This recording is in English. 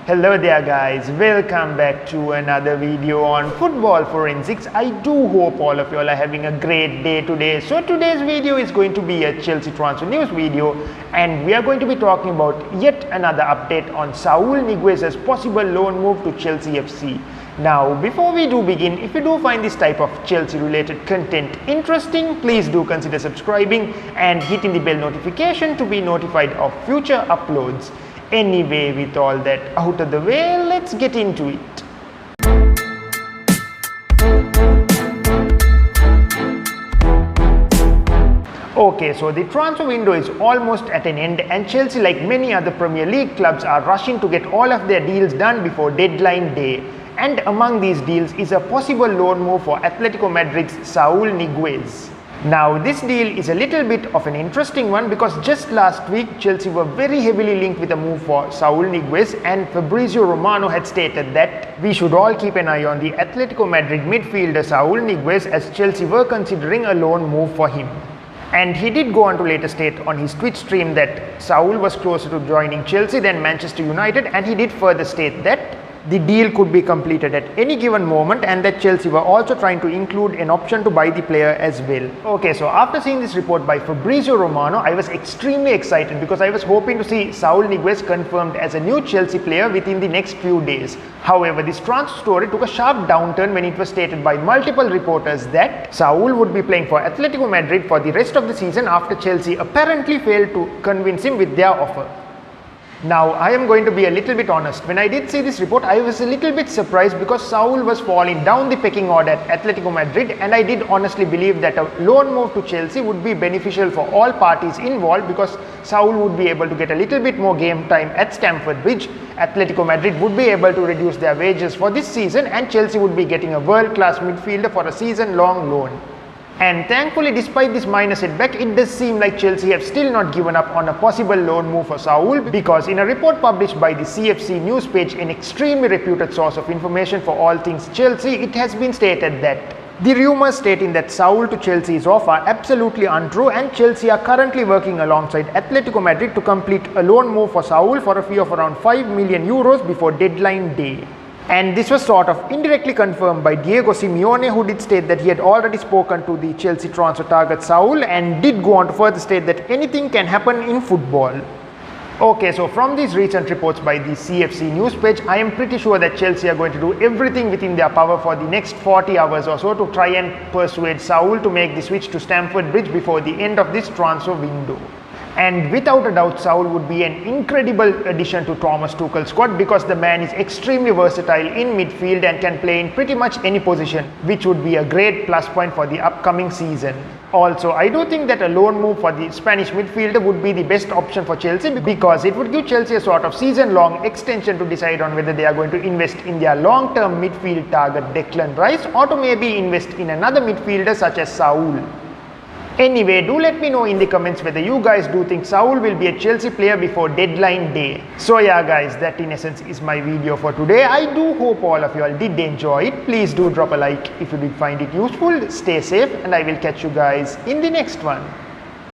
Hello there guys, welcome back to another video on football forensics. I do hope all of you all are having a great day today. So today's video is going to be a Chelsea transfer news video, and we are going to be talking about yet another update on Saul Niguez's possible loan move to Chelsea FC. Now before we do begin, if you do find this type of Chelsea related content interesting, please do consider subscribing and hitting the bell notification to be notified of future uploads. Anyway, with all that out of the way, let's get into it. Okay, so the transfer window is almost at an end, and Chelsea, like many other Premier League clubs, are rushing to get all of their deals done before deadline day. And among these deals is a possible loan move for Athletico Madrid's Saul Niguez. Now this deal is a little bit of an interesting one because just last week Chelsea were very heavily linked with a move for Saul Niguez, and Fabrizio Romano had stated that we should all keep an eye on the Athletico Madrid midfielder Saul Niguez, as Chelsea were considering a loan move for him. And he did go on to later state on his Twitch stream that Saul was closer to joining Chelsea than Manchester United, and he did further state that the deal could be completed at any given moment and that Chelsea were also trying to include an option to buy the player as well. Okay, so after seeing this report by Fabrizio Romano, I was extremely excited because I was hoping to see Saul Niguez confirmed as a new Chelsea player within the next few days. However, this transfer story took a sharp downturn when it was stated by multiple reporters that Saul would be playing for Athletico Madrid for the rest of the season after Chelsea apparently failed to convince him with their offer. Now, I am going to be a little bit honest. When I did see this report, I was a little bit surprised because Saul was falling down the pecking order at Athletico Madrid, and I did honestly believe that a loan move to Chelsea would be beneficial for all parties involved because Saul would be able to get a little bit more game time at Stamford Bridge. Athletico Madrid would be able to reduce their wages for this season, and Chelsea would be getting a world-class midfielder for a season-long loan. And thankfully, despite this minor setback, it does seem like Chelsea have still not given up on a possible loan move for Saul, because in a report published by the CFC news page, an extremely reputed source of information for all things Chelsea, it has been stated that the rumours stating that Saul to Chelsea is off are absolutely untrue, and Chelsea are currently working alongside Athletico Madrid to complete a loan move for Saul for a fee of around 5 million euros before deadline day. And this was sort of indirectly confirmed by Diego Simeone, who did state that he had already spoken to the Chelsea transfer target Saul, and did go on to further state that anything can happen in football. Okay, so from these recent reports by the CFC news page, I am pretty sure that Chelsea are going to do everything within their power for the next 40 hours or so to try and persuade Saul to make the switch to Stamford Bridge before the end of this transfer window. And without a doubt, Saul would be an incredible addition to Thomas Tuchel's squad because the man is extremely versatile in midfield and can play in pretty much any position, which would be a great plus point for the upcoming season. Also, I do think that a loan move for the Spanish midfielder would be the best option for Chelsea because it would give Chelsea a sort of season-long extension to decide on whether they are going to invest in their long-term midfield target Declan Rice or to maybe invest in another midfielder such as Saul. Anyway, do let me know in the comments whether you guys do think Saul will be a Chelsea player before deadline day. So yeah guys, that in essence is my video for today. I do hope all of you all did enjoy it. Please do drop a like if you did find it useful. Stay safe, and I will catch you guys in the next one.